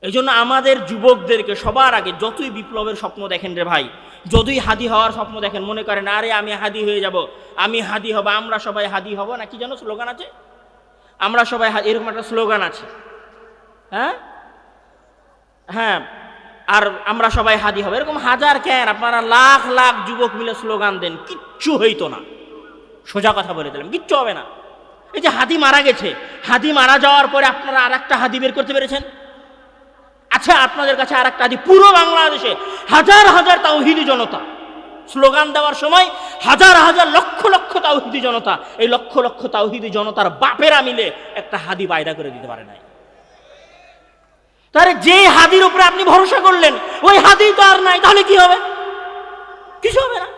এই জন্য আমাদের যুবকদেরকে সবার আগে যতই বিপ্লবের স্বপ্ন দেখেন রে ভাই, যতই হাদি হওয়ার স্বপ্ন দেখেন, মনে করেন আরে আমি হাদি হয়ে যাব, আমি হাদি হব, আমরা সবাই হাদি হব, না কি যেন স্লোগান আছে, আমরা সবাই এরকম একটা স্লোগান আছে, হ্যাঁ হ্যাঁ, আর আমরা সবাই হাদি হব, এরকম হাজার কেন আপনারা লাখ লাখ যুবক মিলে স্লোগান দেন, কিচ্ছু হইতো না। সোজা কথা বলে দিলাম, কিচ্ছু হবে না। এই যে হাদি মারা গেছে, হাদি মারা যাওয়ার পরে আপনারা আর একটা হাদি বের করতে পেরেছেন? আচ্ছা, আপনাদের কাছে আর একটা হাদি, পুরো বাংলাদেশে হাজার হাজার তাওহীদি জনতা স্লোগান দেওয়ার সময় হাজার হাজার লক্ষ লক্ষ তাওহীদি জনতা, এই লক্ষ লক্ষ তাওহীদি জনতার বাপেরা মিলে একটা হাদি বাইদা করে দিতে পারে নাই। তাহলে যে হাদির উপরে আপনি ভরসা করলেন ওই হাদি তো আর নাই, তাহলে কি হবে? কিছু হবে না।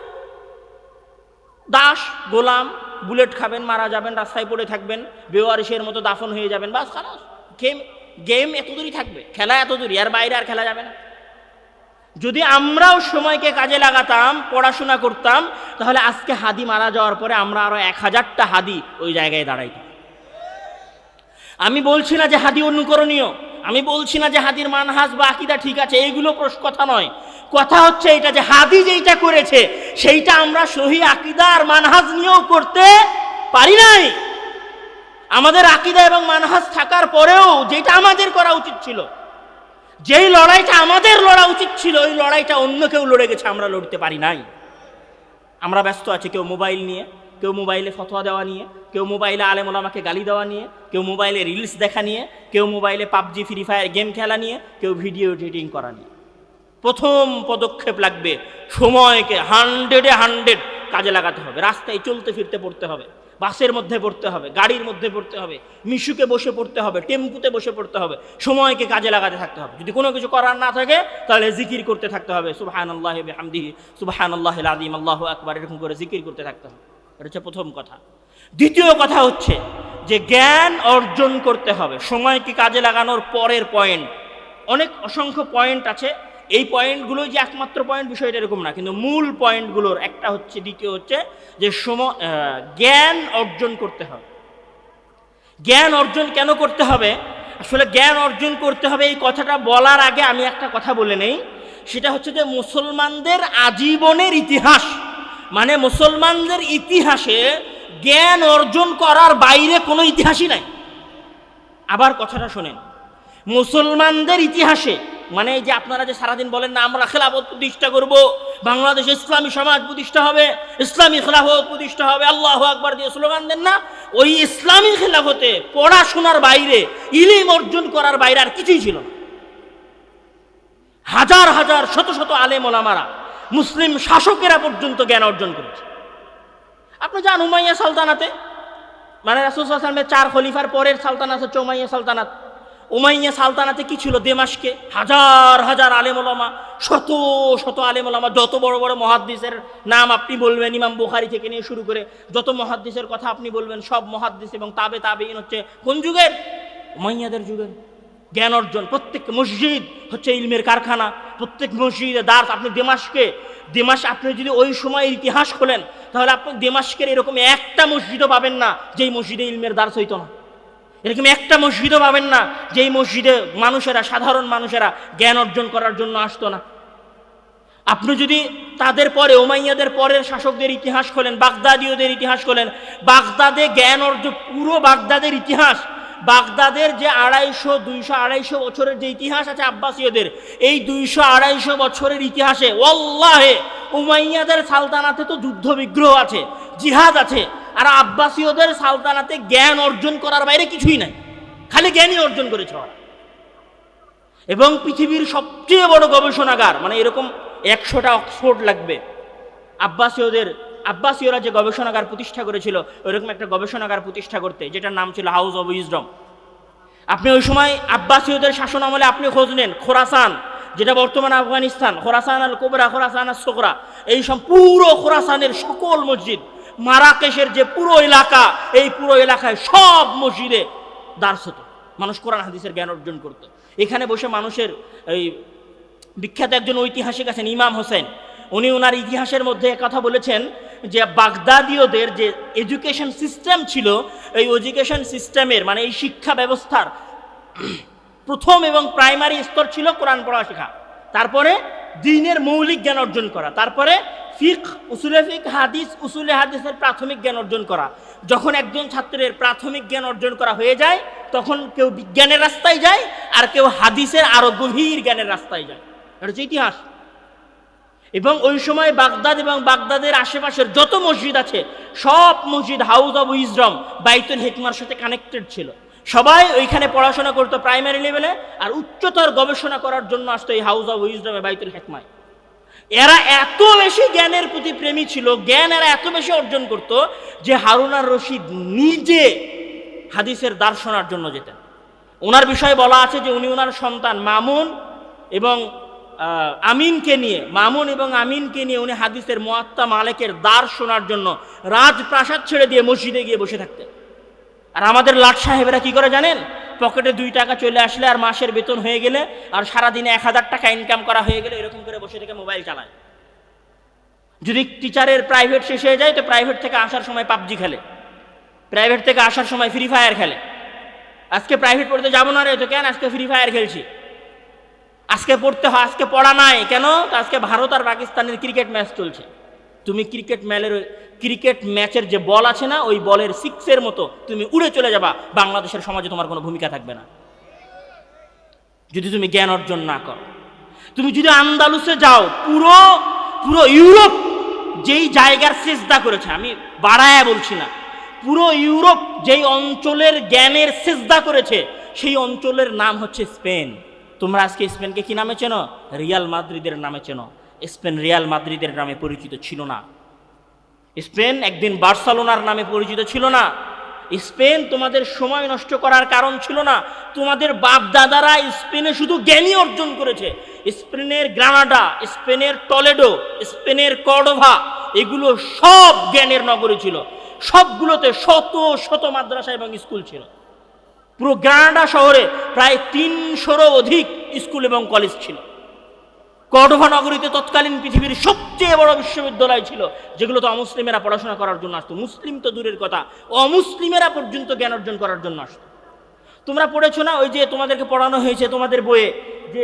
দাস গোলাম, বুলেট খাবেন, মারা যাবেন, রাস্তায় পড়ে থাকবেন, বেওয়ারিশের মতো দাফন হয়ে যাবেন, বাস খালাস। গেম এত দূরই থাকবে, খেলা এত দূরই, আর বাইরে আর খেলা যাবে না। যদি আমরাও সময়কে কাজে লাগাতাম, পড়াশোনা করতাম, তাহলে আজকে হাদি মারা যাওয়ার পরে আমরা আরো 1000টা হাদি ওই জায়গায় দাঁড়াইতাম। আমি বলছি না যে হাদি অনুকরণীয়, আমি বলছি না যে হাদির মানহাজ বা আকীদা ঠিক আছে, এইগুলো কথা নয়। কথা হচ্ছে এটা যে হাদি যেইটা করেছে সেইটা আমরা সহি আকীদা আর মানহাজ নিয়েও করতে পারি নাই। আমাদের আকীদা এবং মানহাজ থাকার পরেও যেটা আমাদের করা উচিত ছিল, যেই লড়াইটা আমাদের লড়া উচিত ছিল, ওই লড়াইটা অন্য কেউ লড়ে গেছে, আমরা লড়তে পারি নাই। আমরা ব্যস্ত আছি, কেউ মোবাইল নিয়ে, কেউ মোবাইলে ফতোয়া দেওয়া নিয়ে, কেউ মোবাইলে আলেম ওলামাকে গালি দেওয়া নিয়ে, কেউ মোবাইলে রিলস দেখা নিয়ে, কেউ মোবাইলে পাবজি ফ্রি ফায়ার গেম খেলা নিয়ে, কেউ ভিডিও এডিটিং করা নিয়ে। প্রথম পদক্ষেপ লাগবে সময়কে 100 কাজে লাগাতে হবে। রাস্তায় চলতে ফিরতে পড়তে হবে, বাসের মধ্যে পড়তে হবে, গাড়ির মধ্যে পড়তে হবে, মিশুকে বসে পড়তে হবে, টেম্পুতে বসে পড়তে হবে, সময়কে কাজে লাগাতে থাকতে হবে। যদি কোনো কিছু করার না থাকে তাহলে জিকির করতে থাকতে হবে, সুবহানাল্লাহি ওয়া বিহামদিহি সুবহানাল্লাহিল আযীম আল্লাহু আকবার, এরকম করে জিকির করতে থাকতে হবে। এটা হচ্ছে প্রথম কথা। দ্বিতীয় কথা হচ্ছে যে জ্ঞান অর্জন করতে হবে সময়কে কাজে লাগানোর পরের পয়েন্ট। অনেক অসংখ্য পয়েন্ট আছে, এই পয়েন্টগুলো যে একমাত্র পয়েন্ট বিষয়টা এরকম না, কিন্তু মূল পয়েন্টগুলোর একটা হচ্ছে, দ্বিতীয় হচ্ছে যে জ্ঞান অর্জন করতে হবে। জ্ঞান অর্জন কেন করতে হবে? আসলে জ্ঞান অর্জন করতে হবে এই কথাটা বলার আগে আমি একটা কথা বলে নেই। সেটা হচ্ছে যে মুসলমানদের আজীবনের ইতিহাস, মানে মুসলমানদের ইতিহাসে জ্ঞান অর্জন করার বাইরে কোনো ইতিহাসই নাই। আবার কথাটা শোনেন, মুসলমানদের ইতিহাসে, মানে এই যে আপনারা যে সারাদিন বলেন না আমরা খেলাফত প্রতিষ্ঠা করব, বাংলাদেশে ইসলামী সমাজ প্রতিষ্ঠা হবে, ইসলামী খেলাফত প্রতিষ্ঠা হবে, আল্লাহু আকবার দিয়ে স্লোগান দেন না, ওই ইসলামী খেলাফতে পড়াশোনার বাইরে, ইলম অর্জন করার বাইরে আর কিছুই ছিল না। হাজার হাজার শত শত আলেম ওলামারা, মুসলিম শাসকেরা পর্যন্ত জ্ঞান অর্জন করেছে। আপনি যান উমাইয়া সালতানাতে, মানে রাসূল সাল্লাল্লাহু আলাইহি ওয়াসাল্লামের 4 খলিফার পরের সালতানাত হচ্ছে উমাইয়া সালতানাত। উমাইয়া সালতানাতে কি ছিল? দেমাশকে হাজার হাজার আলেম ওলামা, শত শত আলেম ওলামা, যত বড় বড় মুহাদ্দিসের নাম আপনি বলবেন, ইমাম বুখারী থেকে নিয়ে শুরু করে যত মুহাদ্দিসের কথা আপনি বলবেন, সব মুহাদ্দিস এবং তাবেঈন হচ্ছে কোন যুগের? উমাইয়াদের যুগের। জ্ঞান অর্জন, প্রত্যেক মসজিদ হচ্ছে ইলমের কারখানা, প্রত্যেক মসজিদে দার্স। আপনি দেমাশ আপনি যদি ওই সময়ের ইতিহাস খোলেন তাহলে আপনি দেমাশকের এরকম একটা মসজিদও পাবেন না যেই মসজিদে ইলমের দার্স হইতো না। এরকম একটা মসজিদও পাবেন না যেই মসজিদে মানুষেরা, সাধারণ মানুষেরা জ্ঞান অর্জন করার জন্য আসতো না। আপনি যদি তাদের পরে, উমাইয়াদের পরের শাসকদের ইতিহাস খোলেন, বাগদাদীয়দের ইতিহাস খোলেন, বাগদাদে জ্ঞান অর্জন, পুরো বাগদাদের ইতিহাস, বাগদাদের যে 200-250 বছরের যে ইতিহাস আছে আব্বাসীয়দের, এই 200-250 বছরের ইতিহাসে ওয়াল্লাহে উমাইয়াদের সালতানাতে তো যুদ্ধ বিগ্রহ আছে, জিহাদ আছে, আর আব্বাসীয়দের সালতানাতে জ্ঞান অর্জন করার বাইরে কিছুই নাই, খালি জ্ঞানই অর্জন করেছে ওরা। এবং পৃথিবীর সবচেয়ে বড় গবেষণাগার, মানে এরকম 100টা অক্সফোর্ড লাগবে। আব্বাসীয়রা যে গবেষণাগার প্রতিষ্ঠা করেছিল, ওইরকম একটা গবেষণাগার প্রতিষ্ঠা করতে, যেটার নাম ছিল হাউস অব উইজডম। আপনি ওই সময় আব্বাসীয়দের শাসন আমলে আপনি খোঁজ নেন, খোরাসান, যেটা বর্তমানে আফগানিস্তান, খোরাসান আল কুবরা, খোরাসান আল সুগরা, এই সব পুরো খোরাসানের সকল মসজিদ, মারাকেশের যে পুরো এলাকা, এই পুরো এলাকায় সব মসজিদে দার্স হতো, মানুষ কোরআন হাদিসের জ্ঞান অর্জন করত। এখানে বসে মানুষের, এই বিখ্যাত একজন ঐতিহাসিক আছেন ইমাম হোসেন, উনি ওনার ইতিহাসের মধ্যে কথা বলেছেন যে বাগদাদীয়দের যে এডুকেশন সিস্টেম ছিল, এই এডুকেশন সিস্টেমের, মানে এই শিক্ষা ব্যবস্থার প্রথম এবং প্রাইমারি স্তর ছিল কোরআন পড়া শেখা, তারপরে দ্বীনের মৌলিক জ্ঞান অর্জন করা, তারপরে ফিকহ, উসুলে ফিকহ, হাদিস, উসুলে হাদিসের প্রাথমিক জ্ঞান অর্জন করা। যখন একজন ছাত্রের প্রাথমিক জ্ঞান অর্জন করা হয়ে যায়, তখন কেউ বিজ্ঞানের রাস্তায় যায়, আর কেউ হাদিসের আরো গভীর জ্ঞানের রাস্তায় যায়। এটা হচ্ছে ইতিহাস। এবং ওই সময় বাগদাদ এবং বাগদাদের আশেপাশের যত মসজিদ আছে, সব মসজিদ হাউস অব উইজডম, বাইতুল হিকমার সাথে কানেক্টেড ছিল। সবাই ওইখানে পড়াশোনা করতো প্রাইমারি লেভেলে, আর উচ্চতর গবেষণা করার জন্য আসতো এই হাউস অব উইজডমে, বাইতুল হিকমায়। এরা এত বেশি জ্ঞানের প্রতি প্রেমী ছিল, জ্ঞান এরা এত বেশি অর্জন করত, যে হারুন আর রশিদ নিজে হাদিসের দার শোনার জন্য যেতেন। ওনার বিষয়ে বলা আছে যে উনি ওনার সন্তান মামুন এবং আমিনকে নিয়ে উনি হাদিসের মুয়াত্তা মালিকের দার শোনার জন্য রাজপ্রাসাদ ছেড়ে দিয়ে মসজিদে গিয়ে বসে থাকতেন। আর আমাদের লাট সাহেবেরা কি করে জানেন? পকেটে 2 টাকা চলে আসলে, আর মাসের বেতন হয়ে গেলে, আর সারাদিনে 1000 টাকা ইনকাম করা হয়ে গেলে, এরকম করে বসে থেকে মোবাইল চালায়। যদি টিচারের প্রাইভেট শেষ হয়ে যায়, তো প্রাইভেট থেকে আসার সময় পাবজি খেলে, প্রাইভেট থেকে আসার সময় ফ্রি ফায়ার খেলে। আজকে প্রাইভেট পড়তে যাবো না রে, তো কেন? আজকে ফ্রি ফায়ার খেলছি। আজকে পড়তে হয়, আজকে পড়া নাই কেন? তো আজকে ভারত আর পাকিস্তানের ক্রিকেট ম্যাচ চলছে। তুমি ক্রিকেট ম্যাচের যে বল আছে না, ওই বলের 6-এর মতো তুমি উড়ে চলে যাবা, বাংলাদেশের সমাজে তোমার কোনো ভূমিকা থাকবে না যদি তুমি জ্ঞান অর্জন না করো। তুমি যদি আন্দালুসে যাও, পুরো ইউরোপ যেই জায়গার সেজদা করেছে, আমি বাড়ায়া বলছি না, পুরো ইউরোপ যেই অঞ্চলের জ্ঞানের সেজদা করেছে, সেই অঞ্চলের নাম হচ্ছে স্পেন। তোমরা আজকে স্পেনকে কি নামে চেনো? রিয়াল মাদ্রিদের নামে চেনো। স্পেন রিয়াল মাদ্রিদের নামে পরিচিত ছিল না। স্পেন একদিন বার্সেলোনার নামে পরিচিত ছিল না। স্পেন তোমাদের সময় নষ্ট করার কারণ ছিল না। তোমাদের বাপ দাদারা স্পেনে শুধু জ্ঞানী অর্জন করেছে। স্পেনের গ্রানাডা, স্পেনের টলেডো, স্পেনের কর্ডোভা, এগুলো সব জ্ঞানের নগরী ছিল। সবগুলোতে শত শত মাদ্রাসা এবং স্কুল ছিল। পুরো গ্রানাডা শহরে প্রায় 300-রও অধিক স্কুল এবং কলেজ ছিল। কর্ডোভা নগরীতে তৎকালীন পৃথিবীর সবচেয়ে বড় বিশ্ববিদ্যালয় ছিল, যেগুলো তো অমুসলিমেরা পড়াশোনা করার জন্য আসতো। মুসলিম তো দূরের কথা, অমুসলিমেরা পর্যন্ত জ্ঞান অর্জন করার জন্য আসতো। তোমরা পড়েছো না, ওই যে তোমাদেরকে পড়ানো হয়েছে তোমাদের বইয়ে, যে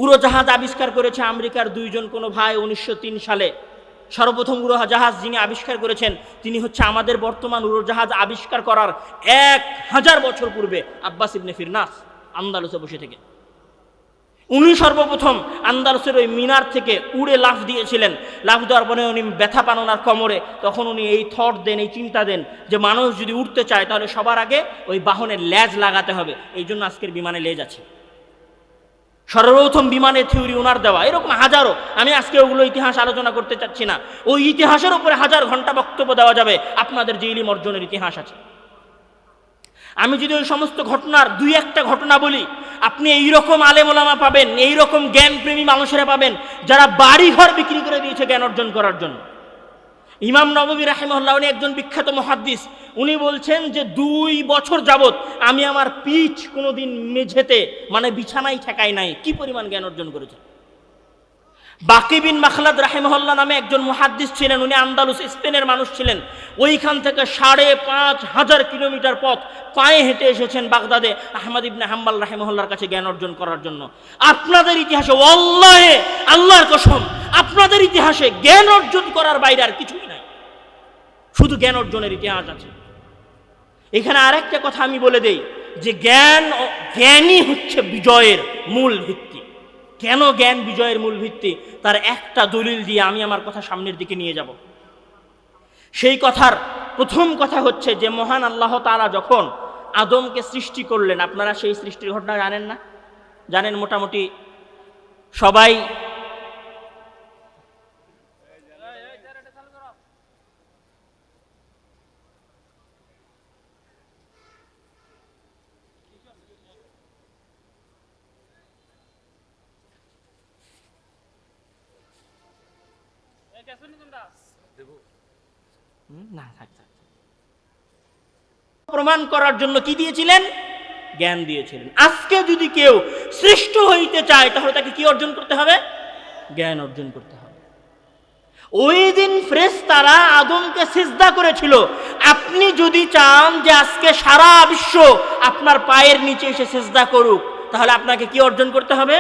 উড়োজাহাজ আবিষ্কার করেছে আমেরিকার 2 জন কোনো ভাই 1903 সালে। সর্বপ্রথম উড়োজাহাজ যিনি আবিষ্কার করেছেন, তিনি হচ্ছে আমাদের বর্তমান উড়োজাহাজ আবিষ্কার করার 1000 বছর পূর্বে আব্বাস ইবনে ফিরনাস, আন্দালুসে বসে থেকে। উনি সর্বপ্রথম আন্দালুসের ওই মিনার থেকে উড়ে লাফ দিয়েছিলেন। লাফ দেওয়ার পরে উনি ব্যথা পান ওনার কোমরে। তখন উনি এই থট দেন, এই চিন্তা দেন যে মানুষ যদি উঠতে চায়, তাহলে সবার আগে ওই বাহনের লেজ লাগাতে হবে। এই জন্য আজকের বিমানে লেজ আছে। সর্বপ্রথম বিমানের থিওরি ওনার দেওয়া। এরকম হাজারো, আমি আজকে ওগুলো ইতিহাস আলোচনা করতে চাচ্ছি না। ওই ইতিহাসের উপরে 1000 ঘন্টা বক্তব্য দেওয়া যাবে, আপনাদের যে ইলম অর্জনের ইতিহাস আছে। আমি যদি ওই সমস্ত ঘটনার 2-1টা ঘটনা বলি, আপনি এইরকম আলেম ওলামা পাবেন, এইরকম জ্ঞানপ্রেমী মানুষেরা পাবেন, যারা বাড়ি ঘর বিক্রি করে দিয়েছে জ্ঞান অর্জন করার জন্য। ইমাম নববী রাহিমাহুল্লাহ, উনি একজন বিখ্যাত মুহাদ্দিস। উনি বলছেন যে 2 বছর যাবত আমি আমার পিঠ কোনোদিন মেঝেতে, মানে বিছানায় ঠেকাই নাই। কি পরিমাণ জ্ঞান অর্জন করেছে। বাকি বিন মাখলাদ রাহিমাহুল্লাহ নামে একজন মুহাদ্দিস ছিলেন, উনি আন্দালুস স্পেনের মানুষ ছিলেন। ওইখান থেকে 5500 কিলোমিটার পথ পায়ে হেঁটে এসেছেন বাগদাদে আহমদ ইবনে হাম্বল রাহিমাহুল্লাহর কাছে জ্ঞান অর্জন করার জন্য। আপনাদের ইতিহাসে, ওয়াল্লাহে আল্লাহর কসম, আপনাদের ইতিহাসে জ্ঞান অর্জন করার বাইরে আর কিছুই নাই, শুধু জ্ঞান অর্জনের ইতিহাস আছে। এখানে আরেকটা কথা আমি বলে দেই, যে জ্ঞানই হচ্ছে বিজয়ের মূল ভিত্তি। কেন জ্ঞান বিজয়ের মূল ভিত্তি, তার একটা দলিল দিয়ে আমি আমার কথা সামনের দিকে নিয়ে যাব। সেই কথার প্রথম কথা হচ্ছে যে মহান আল্লাহ তাআলা যখন আদমকে সৃষ্টি করলেন, আপনারা সেই সৃষ্টির ঘটনা জানেন না? জানেন মোটামুটি সবাই। প্রমাণ করার জন্য কি দিয়েছিলেন? জ্ঞান দিয়েছিলেন। আজকে যদি কেউ শ্রেষ্ঠ হইতে চায়, তাহলে তাকে কি অর্জন করতে হবে? জ্ঞান অর্জন করতে হবে। ওই দিন ফেরেশতারা আদমকে সিজদা করেছিল। আপনি যদি চান যে আজকে সারা বিশ্ব আপনার পায়ের নিচে এসে সিজদা করুক, তাহলে আপনাকে কি অর্জন করতে হবে?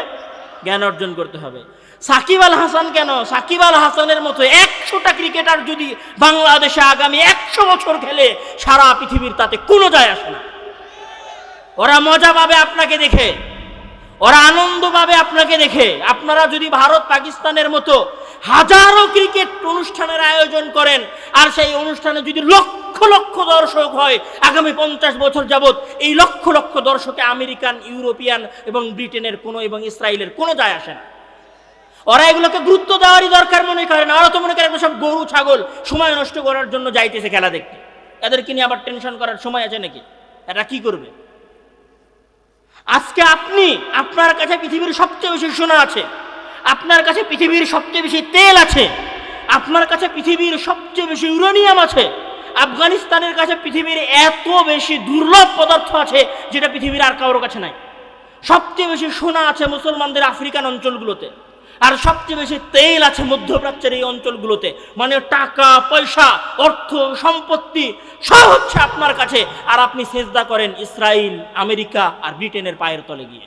জ্ঞান অর্জন করতে হবে। সাকিব আল হাসান কেন? সাকিব আল হাসানের মতো 100টা ক্রিকেটার যদি বাংলাদেশে আগামী 100 বছর খেলে, সারা পৃথিবীর তাতে কোনো যায় আসে না। ওরা মজা পাবে আপনাকে দেখে, ওরা আনন্দ পাবে আপনাকে দেখে। আপনারা যদি ভারত পাকিস্তানের মতো হাজারো ক্রিকেট অনুষ্ঠানের আয়োজন করেন, আর সেই অনুষ্ঠানে যদি লক্ষ লক্ষ দর্শক হয়, আগামী 50 বছর যাবত এই লক্ষ লক্ষ দর্শকে আমেরিকান, ইউরোপিয়ান এবং ব্রিটেনের কোনো এবং ইসরায়েলের কোনো যায় আসে না। ওরা এগুলোকে গুরুত্ব দেওয়ারই দরকার মনে করে না। ওরা তো মনে করে সব গরু ছাগল সময় নষ্ট করার জন্য যাইতেছে খেলা দেখতে। এদেরকে নিয়ে আবার টেনশন করার সময় আছে নাকি? এটা কি করবে? আজকে আপনি, আপনার কাছে পৃথিবীর সবচেয়ে বেশি সোনা আছে, আপনার কাছে পৃথিবীর সবচেয়ে বেশি তেল আছে, আপনার কাছে পৃথিবীর সবচেয়ে বেশি ইউরেনিয়াম আছে, আফগানিস্তানের কাছে পৃথিবীর এত বেশি দুর্লভ পদার্থ আছে যেটা পৃথিবীর আর কারোর কাছে নাই। সবচেয়ে বেশি সোনা আছে মুসলমানদের আফ্রিকান অঞ্চলগুলোতে, আর সবচেয়ে বেশি তেল আছে মধ্যপ্রাচ্যের এই অঞ্চলগুলোতে। মানে টাকা পয়সা, অর্থ সম্পত্তি সব হচ্ছে আপনার কাছে, আর আপনি সেজদা করেন ইসরায়েল, আমেরিকা আর ব্রিটেনের পায়ের তলে গিয়ে।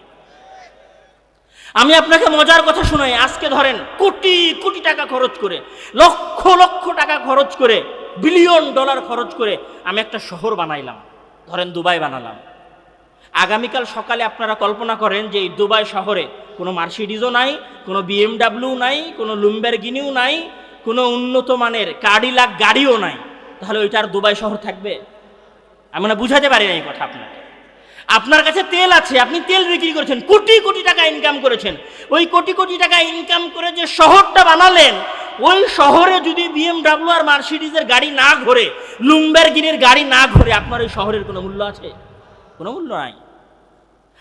আমি আপনাকে মজার কথা শোনাই। আজকে ধরেন কোটি কোটি টাকা খরচ করে, লক্ষ লক্ষ টাকা খরচ করে, বিলিয়ন ডলার খরচ করে আমি একটা শহর বানাইলাম, ধরেন দুবাই বানালাম। আগামীকাল সকালে আপনারা কল্পনা করেন যে এই দুবাই শহরে কোনো মার্সিডিজও নাই, কোনো BMW নাই, কোনো লুম্বেরগিনিও নাই, কোনো উন্নত মানের কাডিলাক গাড়িও নাই, তাহলে ওইটার দুবাই শহর থাকবে? আমি না বুঝাতে পারি না এই কথা আপনাকে। আপনার কাছে তেল আছে, আপনি তেল বিক্রি করেছেন, কোটি কোটি টাকা ইনকাম করেছেন। ওই কোটি কোটি টাকা ইনকাম করে যে শহরটা বানালেন, ওই শহরে যদি BMW আর মার্সিডিজের গাড়ি না ঘোরে, লুম্বেরগিনির গাড়ি না ঘোরে, আপনার ওই শহরের কোনো মূল্য আছে? কোনো মূল্য নাই।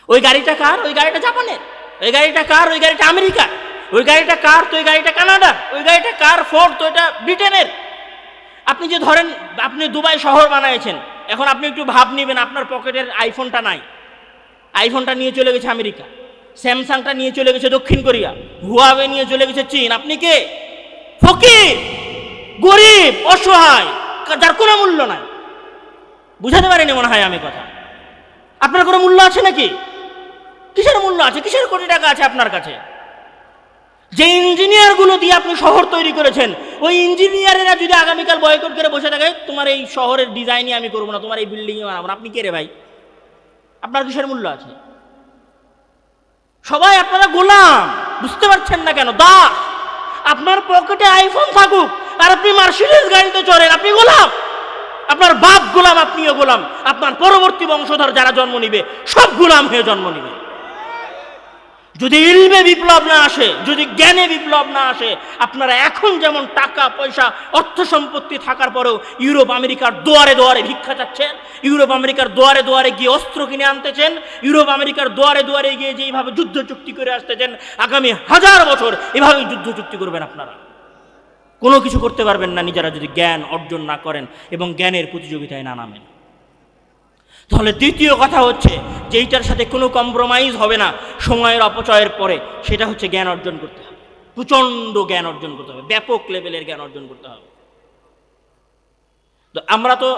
ওই গাড়িটা কার? ওই গাড়িটা জাপানের। ওই গাড়িটা কার? ওই গাড়িটা আমেরিকার। ওই গাড়িটা কার? তো ওই গাড়িটা কানাডার। ওই গাড়িটা কার? ফোর্ড। তো এটা ব্রিটেনের। আপনি যে ধরেন আপনি দুবাই শহর বানাইছেন, এখন আপনি একটু ভাব নেবেন, আপনার পকেটের আইফোনটা নাই, আইফোনটা নিয়ে চলে গেছে আমেরিকা, স্যামসাংটা নিয়ে চলে গেছে দক্ষিণ কোরিয়া, হুয়াওয়ে নিয়ে চলে গেছে চীন। আপনি কে? ফকির, গরিব, অসহায়, যার কোনো মূল্য নাই। বুঝাতে পারিনি মনে হয় আমি কথা। আপনার কোনো মূল্য আছে নাকি? কিসের মূল্য আছে? কিসের কোটি টাকা আছে আপনার কাছে? যে ইঞ্জিনিয়ারগুলো দিয়ে আপনি শহর তৈরি করেছেন, ওই ইঞ্জিনিয়ারেরা যদি আগামীকাল বয়কট করে বসে থাকে, তোমার এই শহরের ডিজাইনই আমি করবো না, তোমার এই বিল্ডিংই বানাবো না, আপনি কে রে ভাই? আপনার কিসের মূল্য আছে? সবাই আপনারা গোলাম, বুঝতে পারছেন না কেন? দাস। আপনার পকেটে আইফোন থাকুক আর আপনি মার্সিডিজ গাড়িতে চড়েন, আপনি গোলাম। আপনার বাপ গোলাম, আপনিও গোলাম, আপনার পরবর্তী বংশধর যারা জন্ম নিবে সব গোলাম হয়ে জন্ম নিবে। যদি ইলমে বিপ্লব না আসে, যদি জ্ঞানে বিপ্লব না আসে, আপনারা এখন যেমন টাকা পয়সা অর্থ সম্পত্তি থাকার পরেও ইউরোপ আমেরিকার দুয়ারে দুয়ারে ভিক্ষা চাচ্ছেন, ইউরোপ আমেরিকার দুয়ারে দুয়ারে গিয়ে অস্ত্র কিনে আনতেছেন, ইউরোপ আমেরিকার দুয়ারে দুয়ারে গিয়ে যে এইভাবে যুদ্ধ চুক্তি করে আসতেছেন, আগামী 1000 বছর এভাবেই যুদ্ধ চুক্তি করবেন আপনারা। কোনো কিছু করতে পারবেন না নিজেরা যদি জ্ঞান অর্জন না করেন এবং জ্ঞানের প্রতিযোগিতায় না নামেন। তাহলে দ্বিতীয় কথা হচ্ছে যে এইটার সাথে কোনো কম্প্রোমাইজ হবে না সময়ের অপচয়ের পরে, সেটা হচ্ছে জ্ঞান অর্জন করতে হবে। প্রচণ্ড জ্ঞান অর্জন করতে হবে, ব্যাপক লেভেলের জ্ঞান অর্জন করতে হবে। তো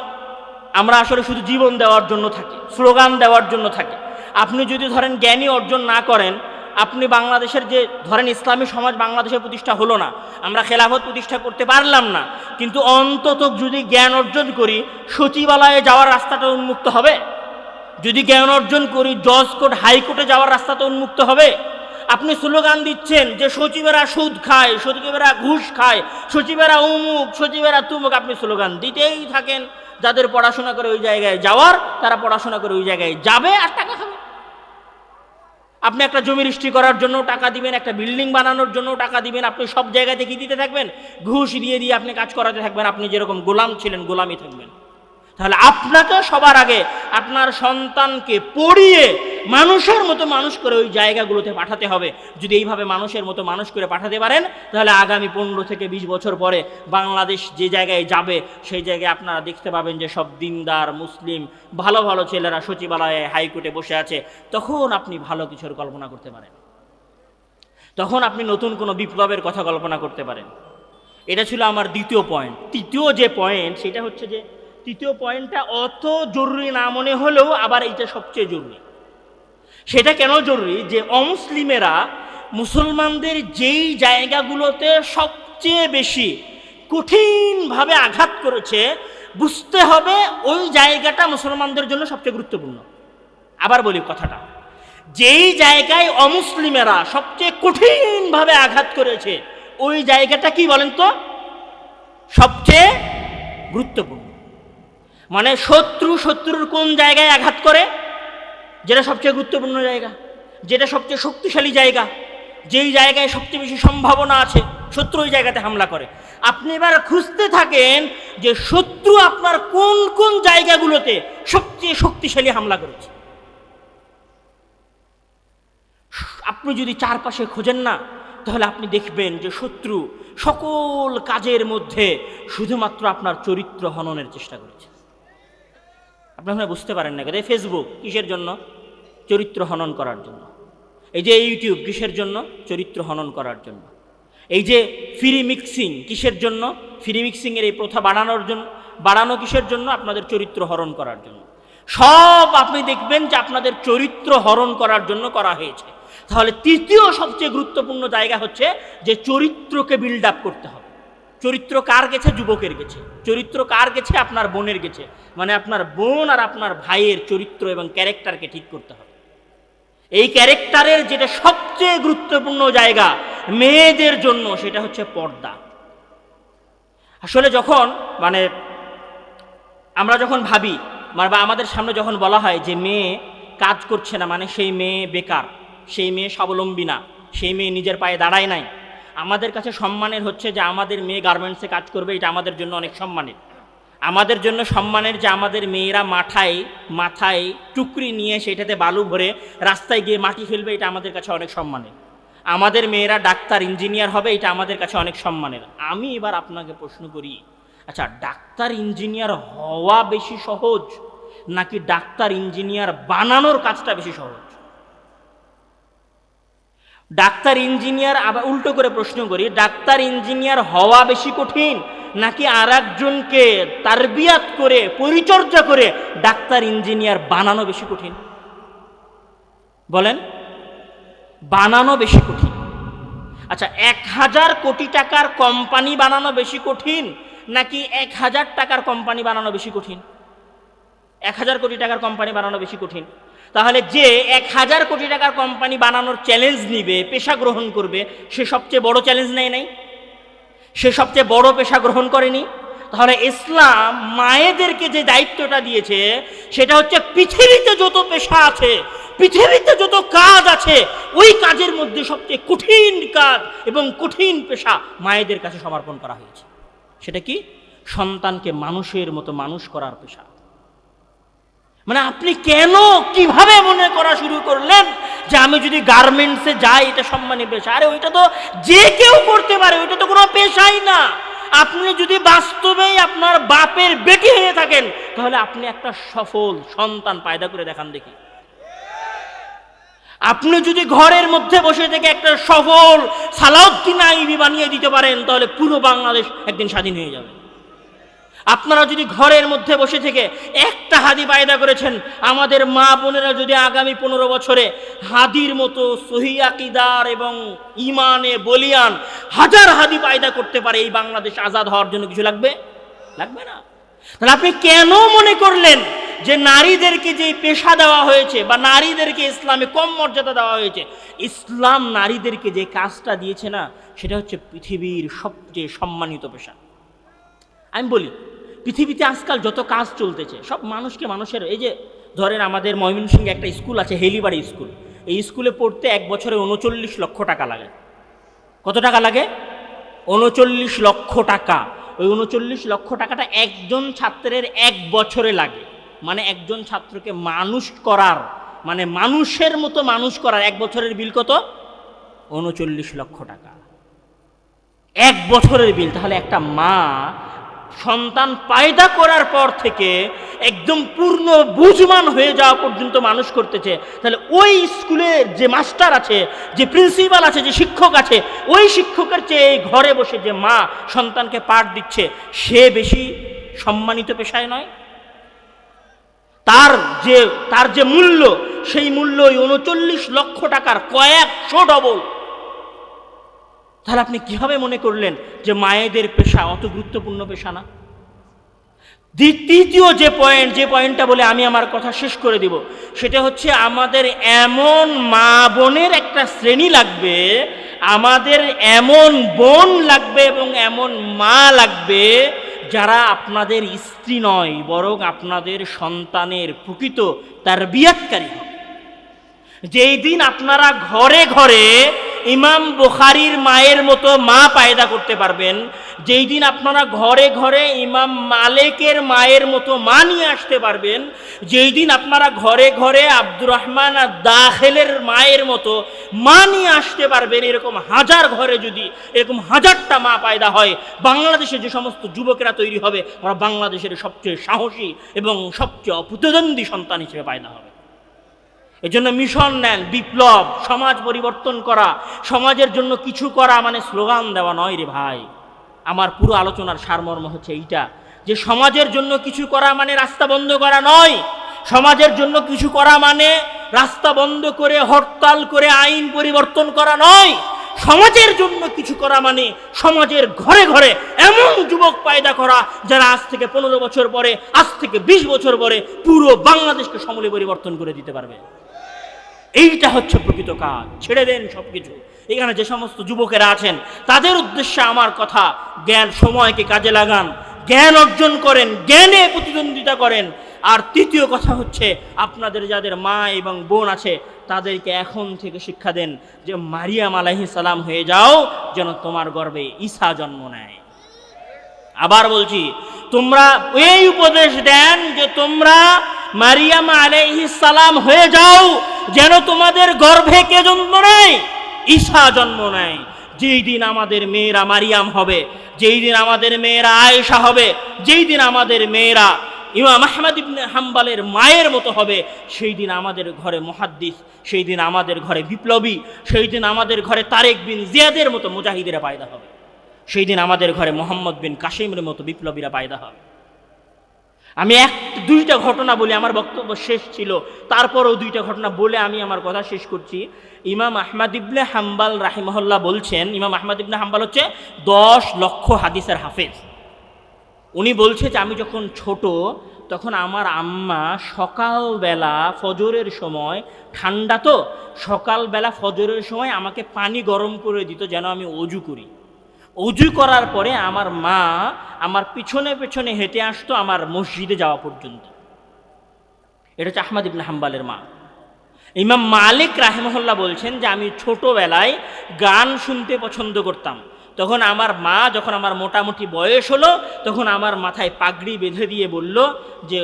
আমরা আসলে শুধু জীবন দেওয়ার জন্য থাকি, স্লোগান দেওয়ার জন্য থাকি। আপনি যদি ধরেন জ্ঞানী অর্জন না করেন, আপনি বাংলাদেশের যে ধরেন ইসলামী সমাজ বাংলাদেশের প্রতিষ্ঠা হলো না, আমরা খেলাফত প্রতিষ্ঠা করতে পারলাম না, কিন্তু অন্তত যদি জ্ঞান অর্জন করি সচিবালয়ে যাওয়ার রাস্তাটা উন্মুক্ত হবে। যদি জ্ঞান অর্জন করি জজ কোর্ট হাইকোর্টে যাওয়ার রাস্তাটা উন্মুক্ত হবে। আপনি স্লোগান দিচ্ছেন যে সচিবেরা সুদ খায়, সচিবেরা ঘুষ খায়, সচিবেরা উমুক, সচিবেরা তুমুক, আপনি স্লোগান দিতেই থাকেন। যাদের পড়াশোনা করে ওই জায়গায় যাওয়ার, তারা পড়াশোনা করে ওই জায়গায় যাবে আর টাকা খাবে। আপনি একটা জমি রেজিস্ট্রি করার জন্য টাকা দিবেন, একটা বিল্ডিং বানানোর জন্য টাকা দিবেন, আপনি সব জায়গাতে কি দিতে থাকবেন? ঘুষ দিয়ে দিয়ে আপনি কাজ করাতে থাকবেন। আপনি যেরকম গোলাম ছিলেন গোলামই থাকবেন। তাহলে আপনাকে সবার আগে আপনার সন্তানকে পড়িয়ে মানুষের মতো মানুষ করে ওই জায়গাগুলোতে পাঠাতে হবে। যদি এইভাবে মানুষের মতো মানুষ করে পাঠাতে পারেন, তাহলে আগামী 15 থেকে 20 বছর পরে বাংলাদেশ যে জায়গায় যাবে, সেই জায়গায় আপনারা দেখতে পাবেন যে সব দিনদার মুসলিম ভালো ভালো ছেলেরা সচিবালয়ে হাইকোর্টে বসে আছে। তখন আপনি ভালো কিছুর কল্পনা করতে পারেন, তখন আপনি নতুন কোনো বিপ্লবের কথা কল্পনা করতে পারেন। এটা ছিল আমার দ্বিতীয় পয়েন্ট। তৃতীয় যে পয়েন্ট, সেটা হচ্ছে যে তৃতীয় পয়েন্টটা অত জরুরি না মনে হলেও আবার এইটা সবচেয়ে জরুরি। সেটা কেন জরুরি যে অমুসলিমেরা মুসলমানদের যেই জায়গাগুলোতে সবচেয়ে বেশি কঠিনভাবে আঘাত করেছে, বুঝতে হবে ওই জায়গাটা মুসলমানদের জন্য সবচেয়ে গুরুত্বপূর্ণ। আবার বলি কথাটা, যেই জায়গায় অমুসলিমেরা সবচেয়ে কঠিনভাবে আঘাত করেছে ওই জায়গাটা কি বলেন তো সবচেয়ে গুরুত্বপূর্ণ। মানে শত্রুর কোন জায়গায় আঘাত করে, যেটা সবচেয়ে গুরুত্বপূর্ণ জায়গা, যেটা সবচেয়ে শক্তিশালী জায়গা, যেই জায়গায় সবচেয়ে বেশি সম্ভাবনা আছে শত্রু ওই জায়গাতে হামলা করে। আপনি এবার খুঁজতে থাকেন যে শত্রু আপনার কোন কোন জায়গাগুলোতে সবচেয়ে শক্তিশালী হামলা করেছে। আপনি যদি চারপাশে খোঁজেন না, তাহলে আপনি দেখবেন যে শত্রু সকল কাজের মধ্যে শুধুমাত্র আপনার চরিত্র হননের চেষ্টা করেছে। আপনারা বুঝতে পারেন না, এই ফেসবুক কিসের জন্য? চরিত্র হনন করার জন্য। এই যে ইউটিউব কিসের জন্য? চরিত্র হনন করার জন্য। এই যে ফ্রি মিক্সিং কিসের জন্য? ফ্রি মিক্সিংয়ের এই প্রথা বাড়ানো কিসের জন্য? আপনাদের চরিত্র হরণ করার জন্য। সব আপনি দেখবেন যে আপনাদের চরিত্র হরণ করার জন্য করা হয়েছে। তাহলে তৃতীয় সবচেয়ে গুরুত্বপূর্ণ জায়গা হচ্ছে যে চরিত্রকে বিল্ড আপ করতে হবে। চরিত্র কার গেছে? যুবকের গেছে। চরিত্র কার গেছে? আপনার বোনের গেছে। মানে আপনার বোন আর আপনার ভাইয়ের চরিত্র এবং ক্যারেক্টারকে ঠিক করতে হবে। এই ক্যারেক্টারের যেটা সবচেয়ে গুরুত্বপূর্ণ জায়গা মেয়েদের জন্য, সেটা হচ্ছে পর্দা। আসলে যখন আমরা যখন ভাবি বা আমাদের সামনে যখন বলা হয় যে মেয়ে কাজ করছে না, মানে সেই মেয়ে বেকার, সেই মেয়ে স্বাবলম্বী না, সেই মেয়ে নিজের পায়ে দাঁড়ায় নাই, আমাদের কাছে সম্মানের হচ্ছে যে আমাদের মেয়ে গার্মেন্টসে কাজ করবে, এটা আমাদের জন্য অনেক সম্মানের। আমাদের জন্য সম্মানের যে আমাদের মেয়েরা মাথায় টুকরি নিয়ে সেটাতে বালু ভরে রাস্তায় গিয়ে মাটি ফেলবে, এটা আমাদের কাছে অনেক সম্মানের। আমাদের মেয়েরা ডাক্তার ইঞ্জিনিয়ার হবে, এটা আমাদের কাছে অনেক সম্মানের। আমি এবার আপনাকে প্রশ্ন করি, আচ্ছা ডাক্তার ইঞ্জিনিয়ার হওয়া বেশি সহজ নাকি ডাক্তার ইঞ্জিনিয়ার বানানোর কাজটা বেশি সহজ? ডাক্তার ইঞ্জিনিয়ার, আবার উল্টো করে প্রশ্ন করি, ডাক্তার ইঞ্জিনিয়ার হওয়া বেশি কঠিন নাকি আর একজনকে তারবিয়াত করে পরিচর্যা করে ডাক্তার ইঞ্জিনিয়ার বানানো বেশি কঠিন? বলেন, বানানো বেশি কঠিন। আচ্ছা 1000 কোটি টাকার কোম্পানি বানানো বেশি কঠিন নাকি 1000 টাকার কোম্পানি বানানো বেশি কঠিন? 1000 কোটি টাকার কোম্পানি বানানো বেশি কঠিন। তাহলে যে 1000 কোটি টাকার কোম্পানি বানানোর চ্যালেঞ্জ নিবে, পেশা গ্রহণ করবে, সে সবচেয়ে বড় চ্যালেঞ্জ নেয় নাই? সে সবচেয়ে বড় পেশা গ্রহণ করেনি? তাহলে ইসলাম মায়েদেরকে যে দায়িত্বটা দিয়েছে সেটা হচ্ছে পৃথিবীতে যত পেশা আছে, পৃথিবীতে যত কাজ আছে, ওই কাজের মধ্যে সবচেয়ে কঠিন কাজ এবং কঠিন পেশা মায়েদের কাছে সমর্পণ করা হয়েছে। সেটা কি? সন্তানকে মানুষের মতো মানুষ করার পেশা। মানে আপনি কেন কিভাবে মনে করা শুরু করলেন যে আমি যদি গার্মেন্টসে যাই এটা সম্মানী পেশা? আরে ওইটা তো যে কেউ করতে পারে, ওইটা তো কোনো পেশাই না। আপনি যদি বাস্তবেই আপনার বাপের বেটি হয়ে থাকেন তাহলে আপনি একটা সফল সন্তান পয়দা করে দেখান দেখি। আপনি যদি ঘরের মধ্যে বসে থেকে একটা সফল সালাউদ্দিন আইবি বানিয়ে দিতে পারেন তাহলে পুরো বাংলাদেশ একদিন স্বাধীন হয়ে যাবে। আপনারা যদি ঘরের মধ্যে বসে থেকে একটা হাদি পয়দা করেছেন, আমাদের মা বোনেরা যদি আগামী 15 বছরে হাদির মতো সহি আকীদার এবং ইমানে বলিয়ান হাজার হাদি পয়দা করতে পারে, এই বাংলাদেশ আজাদ হওয়ার জন্য কিছু লাগবে না? তাহলে আপনি কেন মনে করলেন যে নারীদেরকে যে পেশা দেওয়া হয়েছে বা নারীদেরকে ইসলামে কম মর্যাদা দেওয়া হয়েছে? ইসলাম নারীদেরকে যে কাজটা দিয়েছে না, সেটা হচ্ছে পৃথিবীর সবচেয়ে সম্মানিত পেশা। আমি বলি, পৃথিবীতে আজকাল যত কাজ চলতেছে সব মানুষের, এই যে ধরেন আমাদের ময়মনসিংহে একটা স্কুল আছে, হেলিবাড়ি স্কুল। এই স্কুলে পড়তে এক বছরে 39 লক্ষ টাকা লাগে। কত টাকা লাগে? 39 লক্ষ টাকা। ওই 39 লক্ষ টাকাটা একজন ছাত্রের এক বছরে লাগে। মানে একজন ছাত্রকে মানুষ করার, মানে মানুষের মতো মানুষ করার এক বছরের বিল কত? 39 লক্ষ টাকা এক বছরের বিল। তাহলে একটা মা সন্তান পয়দা করার পর থেকে একদম পূর্ণ বুঝমান হয়ে যাওয়া পর্যন্ত মানুষ করতেছে। তাহলে ওই স্কুলের যে মাস্টার আছে, যে প্রিন্সিপাল আছে, যে শিক্ষক আছে, ওই শিক্ষকের চেয়ে ঘরে বসে যে মা সন্তানকে পাঠ দিচ্ছে, সে বেশি সম্মানিত পেশায় নয়? তার যে মূল্য, সেই মূল্য ওই ৩৯ লক্ষ টাকার কয়েকশো ডবল। তাহলে আপনি কিভাবে মনে করলেন যে মায়েদের পেশা অত গুরুত্বপূর্ণ পেশা না? তৃতীয় যে পয়েন্টটা বলে আমি আমার কথা শেষ করে দিব, সেটা হচ্ছে আমাদের এমন মা বোনের একটা শ্রেণী লাগবে, আমাদের এমন বোন লাগবে এবং এমন মা লাগবে যারা আপনাদের স্ত্রী নয়, বরং আপনাদের সন্তানের প্রকৃত তারবিয়াতকারী হবে। যেই দিন আপনারা ঘরে ঘরে ইমাম বুখারীর মায়ের মতো মা পায়দা করতে পারবেন, যেই দিন আপনারা ঘরে ঘরে ইমাম মালিকের মায়ের মতো মা নিয়ে আসতে পারবেন, যেই দিন আপনারা ঘরে ঘরে আব্দুর রহমান আর দাখিলের মায়ের মতো মা নিয়ে আসতে পারবেন, এরকম হাজার ঘরে যদি এরকম হাজারটা মা পায়দা হয়, বাংলাদেশে যে সমস্ত যুবকেরা তৈরি হবে, ওরা বাংলাদেশের সবচেয়ে সাহসী এবং সবচেয়ে অপ্রতিদ্বন্দ্বী সন্তান হিসেবে পায়দা হবে। এজন্য মিশন নেন, বিপ্লব, সমাজ পরিবর্তন করা, সমাজের জন্য কিছু করা মানে স্লোগান দেওয়া নয় রে ভাই। আমার পুরো আলোচনার সারমর্ম হচ্ছে এইটা, যে সমাজের জন্য কিছু করা মানে রাস্তা বন্ধ করা নয়। সমাজের জন্য কিছু করা মানে রাস্তা বন্ধ করে হরতাল করে আইন পরিবর্তন করা নয়। সমাজের জন্য কিছু করা মানে সমাজের ঘরে ঘরে এমন যুবক পায়দা করা যারা আজ থেকে 15 বছর পরে, আজ থেকে 20 বছর পরে পুরো বাংলাদেশকে সমূলে পরিবর্তন করে দিতে পারবে। এইটা হচ্ছে প্রকৃত কাজ। ছেড়ে দেন সবকিছু। এখানে যে সমস্ত যুবকেরা আছেন তাদের উদ্দেশ্যে আমার কথা, জ্ঞান, সময়কে কাজে লাগান, জ্ঞান অর্জন করেন, জ্ঞানে প্রতিদ্বন্দ্বিতা করেন। আর তৃতীয় কথা হচ্ছে, আপনাদের যাদের মা এবং বোন আছে তাদেরকে এখন থেকে শিক্ষা দেন যে মারিয়াম আলাইহিস সালাম হয়ে যাও, যেন তোমার গর্ভে ঈসা জন্ম নেয়। আবার বলছি, তোমরা এই উপদেশ দেন যে তোমরা মারিয়াম আলাইহিস সালাম হয়ে যাও, যেন তোমাদের গর্ভে কে জন্ম নেয়? ঈসা জন্ম নেয়। যেই দিন আমাদের মেয়েরা মারিয়াম হবে, যেই দিন আমাদের মেয়েরা আয়েশা হবে, যেই দিন আমাদের মেয়েরা ইমাম আহমদ ইবনে হাম্বলের মায়ের মতো হবে, সেই দিন আমাদের ঘরে মুহাদ্দিস, সেই দিন আমাদের ঘরে বিপ্লবী, সেই দিন আমাদের ঘরে তারেক বিন জিয়াদের মতো মুজাহিদেরা পায়দা হবে, সেই দিন আমাদের ঘরে মোহাম্মদ বিন কাসিমের মতো বিপ্লবীরা পায়দা হবে। আমি দুইটা ঘটনা বলে আমার বক্তব্য শেষ ছিল, তারপরও দুইটা ঘটনা বলে আমি আমার কথা শেষ করছি। ইমাম আহমদ ইবনে হাম্বল রাহিমাহুল্লাহ বলছেন, ইমাম আহমদ ইবনে হাম্বল হচ্ছে 10 লক্ষ হাদিসের হাফেজ। উনি বলছে যে আমি যখন ছোট তখন আমার আম্মা সকালবেলা ফজরের সময়, ঠান্ডা তো, সকালবেলা ফজরের সময় আমাকে পানি গরম করে দিত যেন আমি অজু করি। অজু করার পরে আমার মা আমার পিছনে পিছনে হেঁটে আসতো আমার মসজিদে যাওয়া পর্যন্ত। এটা হচ্ছে আহমদ ইবনে হাম্বলের মা। ইমাম মালিক রাহিমাহুল্লাহ বলছেন যে আমি ছোটবেলায় গান শুনতে পছন্দ করতাম। তখন আমার মা, যখন আমার মোটামুটি বয়স হলো, তখন আমার মাথায় পাগড়ি বেঁধে দিয়ে বলল যে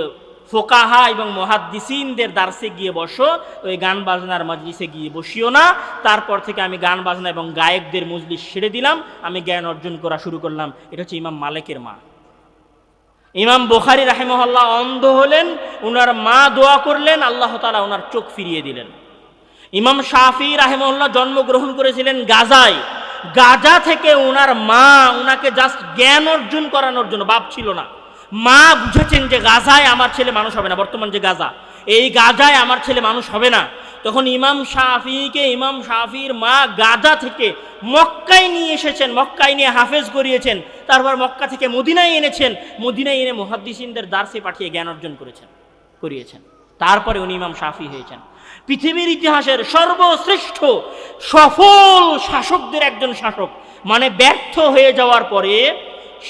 ফোকাহা এবং মুহাদ্দিসিনদের দার্সে গিয়ে বসো, ওই গান বাজনার মজলিসে গিয়ে বসিও না। তারপর থেকে আমি গান বাজনা এবং গায়কদের মজলিস ছেড়ে দিলাম, আমি জ্ঞান অর্জন করা শুরু করলাম। এটা হচ্ছে ইমাম মালিকের মা। ইমাম বুখারী রাহিমাহুল্লাহ অন্ধ হলেন, ওনার মা দোয়া করলেন, আল্লাহ তাআলা ওনার চোখ ফিরিয়ে দিলেন। ইমাম শাফি রাহিমাহুল্লাহ জন্মগ্রহণ করেছিলেন গাজায়। গাজা থেকে ওনার মা ওনাকে জাস্ট জ্ঞান অর্জন করানোর জন্য, বাপ ছিল না, মা বুঝেছেন যে গাজায় আমার ছেলে মানুষ হবে না, বর্তমান যে গাজা, এই গাজায় আমার ছেলে মানুষ হবে না। তখন ইমাম শাফিকে, ইমাম শাফির মা গাজা থেকে মক্কায় নিয়ে এসেছেন, মক্কায় নিয়ে হাফেজ করিয়েছেন, তারপর মক্কা থেকে মদিনায় এনেছেন, মদিনায় এনে মুহাদ্দিসিনদের দার্সে পাঠিয়ে জ্ঞান অর্জন করিয়েছেন। তারপরে উনি ইমাম শাফি হয়েছেন। পৃথিবীর ইতিহাসের সর্বশ্রেষ্ঠ সফল শাসকদের একজন শাসক, মানে ব্যর্থ হয়ে যাওয়ার পরে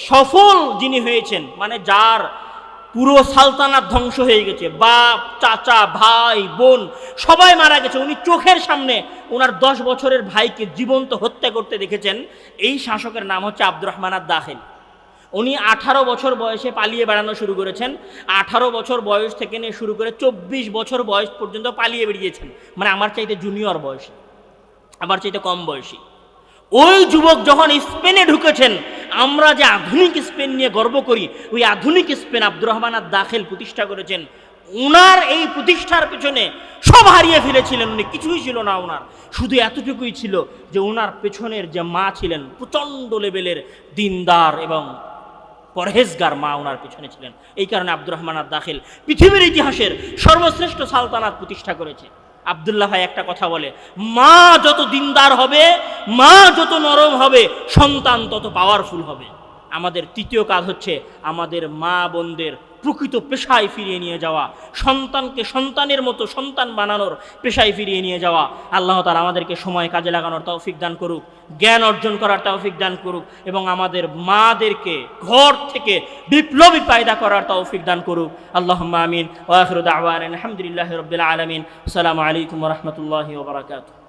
সফল যিনি হয়েছেন, মানে যার পুরো সালতানাত ধ্বংস হয়ে গেছে, বাপ, চাচা, ভাই, বোন সবাই মারা গেছে, উনি চোখের সামনে ওনার 10 বছরের ভাইকে জীবন্ত হত্যা করতে দেখেছেন। এই শাসকের নাম হচ্ছে আব্দুর রহমান আদ-দাখিল। উনি 18 বছর বয়সে পালিয়ে বেড়ানো শুরু করেছেন। 18 বছর বয়স থেকে নিয়ে শুরু করে 24 বছর বয়স পর্যন্ত পালিয়ে বেরিয়েছেন, মানে আমার চাইতে জুনিয়র বয়সে, আমার চাইতে কম বয়সী। ওই যুবক যখন স্পেনে ঢুকেছেন, আমরা যে আধুনিক স্পেন নিয়ে গর্ব করি, ওই আধুনিক স্পেন আব্দুর রহমান আদ-দাখিল প্রতিষ্ঠা করেছেন। ওনার এই প্রতিষ্ঠার পেছনে সব হারিয়ে ফেলেছিলেন উনি, কিছুই ছিল না ওনার, শুধু এতটুকুই ছিল যে ওনার পেছনের যে মা ছিলেন প্রচণ্ড লেভেলের দিনদার এবং পরহেজগার মা ওনার পিছনে ছিলেন। এই কারণে আব্দুর রহমান আদ-দাখিল পৃথিবীর ইতিহাসের সর্বশ্রেষ্ঠ সালতানাত প্রতিষ্ঠা করেছে। আব্দুল্লাহ ভাই একটা কথা বলে, মা যত দিনদার হবে, মা যত নরম হবে, সন্তান তত পাওয়ারফুল হবে। আমাদের তৃতীয় কাজ হচ্ছে আমাদের মা বোনদের প্রকৃত পেশায় ফিরিয়ে নিয়ে যাওয়া, সন্তানকে সন্তানের মতো সন্তান বানানোর পেশায় ফিরিয়ে নিয়ে যাওয়া। আল্লাহ তাআলা আমাদেরকে সময় কাজে লাগানোর তৌফিক দান করুক, জ্ঞান অর্জন করার তৌফিক দান করুক, এবং আমাদের মাদেরকে ঘর থেকে বিপ্লবী পায়দা করার তৌফিক দান করুক। আল্লাহুম্মা আমিন। ওয়া আখিরু দাওয়ানা আলহামদুলিল্লাহি রাব্বিল আলামিন। আসসালামু আলাইকুম ওয়া রাহমাতুল্লাহি ওয়া বারাকাতুহু।